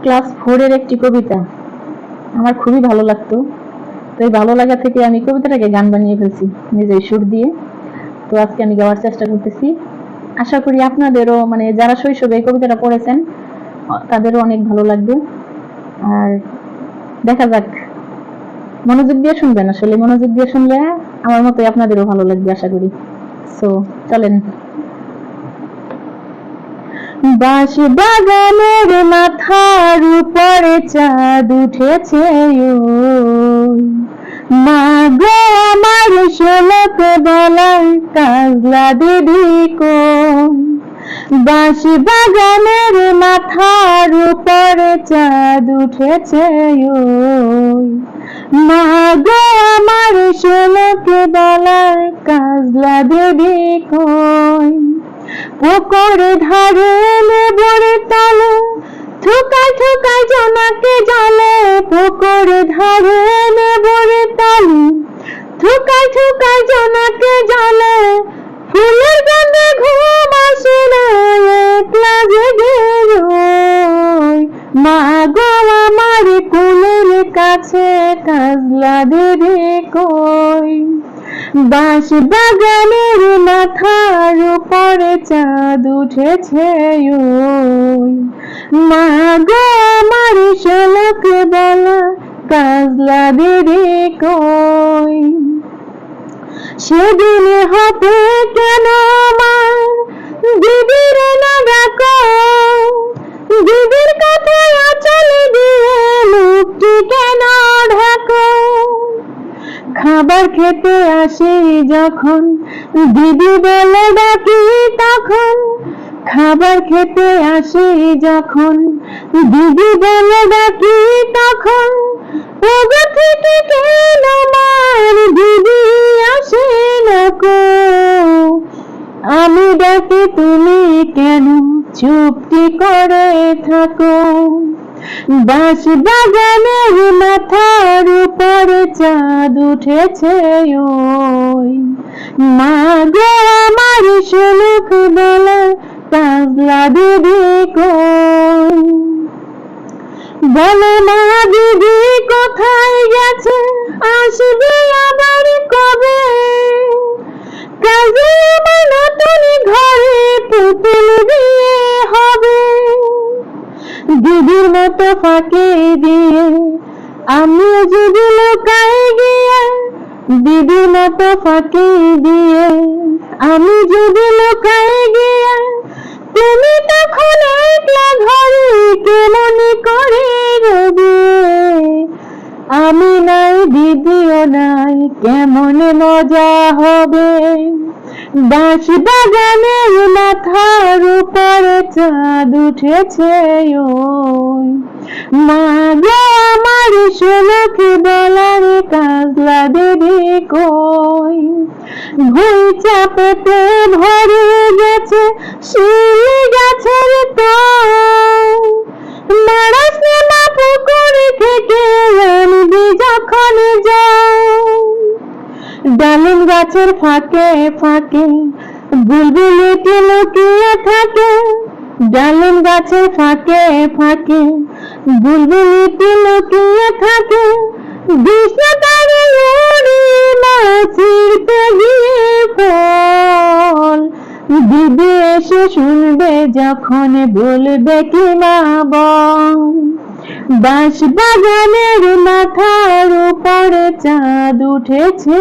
Class 4 এর একটি কবিতা আমার খুবই ভালো লাগতো। তো এই ভালো লাগা থেকে আমি কবিতাটাকে গান বানিয়ে ফেলছি নিজেই সুর দিয়ে। তো আজকে আমি গাওয়ার চেষ্টা করতেছি। আশা করি আপনাদেরও মানে যারা শৈশবে এই কবিতাটা পড়েছেন তাদেরও অনেক ভালো লাগবে। আর দেখা যাক, মনোযোগ দিয়ে শুনবেন, আসলে মনোযোগ দিয়ে শুনলে আমার মতোই আপনাদেরও ভালো লাগবে আশা করি। সো চলেন। বাঁশ বাগানের মাথার উপরে চাঁদ উঠেছে, মা গো আমার শোলক বলার কাজলা দিদি কোন। বাঁশ বাগানের মাথার উপরে চাঁদ উঠেছে, মা গো আমার শোলক বলার কাজলা দিদি কোন। পুকুর ধারে লেবুর তলে থুকায় থুকায় জোনাকে জলে, পুকুর ধারে লেবুর তলে থুকায় থুকায় জোনাকে জলে, ফুলের গন্ধে ঘুম আসে না একলা জেগে রই। মা গো আমার কুলের কাছে কাজলা দিদি কই। বাঁশ বাগানের মাথার উপরে চাঁদ উঠেছে, মা গো আমার শোলক বলা কাজলা দিদি কই। সেদিন হবে কেন আমার দিদির না ডাকো, দিদির কাছে আঁচল দিয়ে মুখটি কেন ঢাকো। খাবার খেতে আসি যখন দিদি বলে ডাকি তখন, খাবার খেতে আসি যখন দিদি বলে ডাকি তখন, ওগো থেকে কেন আমার দিদি আসে না কো। আমি ডাকি তুমি কেন চুপটি করে থাকো। বাঁশ বাগানের মাথার উপরে চাঁদ উঠেছে, মা গো আমার শোলক বলা কাজলা দিদি কই। বলে মা দিদি কোথায় গেছে, আসবে আবার কবে। কাজে আমার নতুন ঘরে পুতুল বিয়ে হবে। দিদির মতো ফাঁকে দিয়ে আমি যদি লুকাই গিয়ে, দিদির মতো ফাঁকে দিয়ে আমি যদি লুকাই গিয়ে, তুমি তখন একলা ঘরে কেমন করে রবে। আমি নাই দিদিও নাই কেমন মজা হবে। বাঁশ বাগানের মাথার উপরে চাঁদ উঠেছে, মা গো আমার শোলক বলার কাজলা দিদি কই। ভুই চাপেতে ভরে গেছে শিউলি গাছের তল, মারাস না পুকুর থেকে আনবি যখন যাও। ডালিম গাছের ফাঁকে ফাঁকে বুলবুলিটি লুকিয়ে থাকে, ডালিম গাছের ফাঁকে ফাঁকে বুলবুলিটি লুকিয়ে থাকে। বিষ্ণু তারে উড়ি না ছিঁড়তে গিয়ে ফল, দিদি এসে শুনবে যখন বলবে কি না বল। বাঁশ বাগানের মাথার উপরে চাঁদ উঠেছে,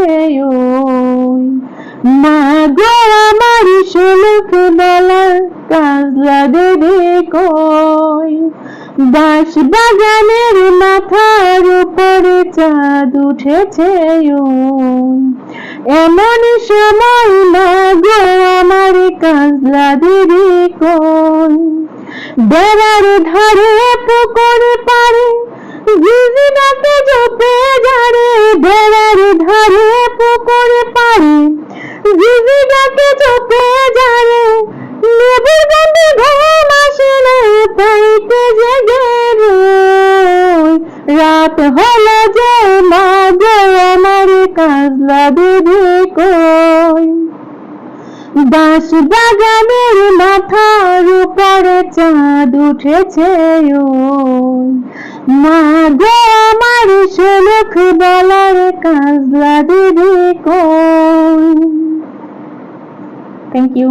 মা গো আমার শোলক বলা কাজলা দিদি কই। বাঁশ বাগানের মাথার উপরে চাঁদ উঠেছে, এমন সময় মা গো আমার কাজলা দিদি কই। বেড়ার ধারে পুকুর পাড়ে ঝিঝি ডাকে জপে যারে, বেড়ার ধারে পুকুর পাড়ে ঝিঝি ডাকে জপে যারে। লেবুর গন্ধে ঘুম আসে না তাইতে জেগে রই। রাত হলো যে মা গো আমার কাজলা দিদি কই। বাঁশ বাগানের মাথা মাথার উপরে চাঁদ উঠেছে ওই, মা গো আমার শোলক বলার কাজলা দিদি কই। Thank you.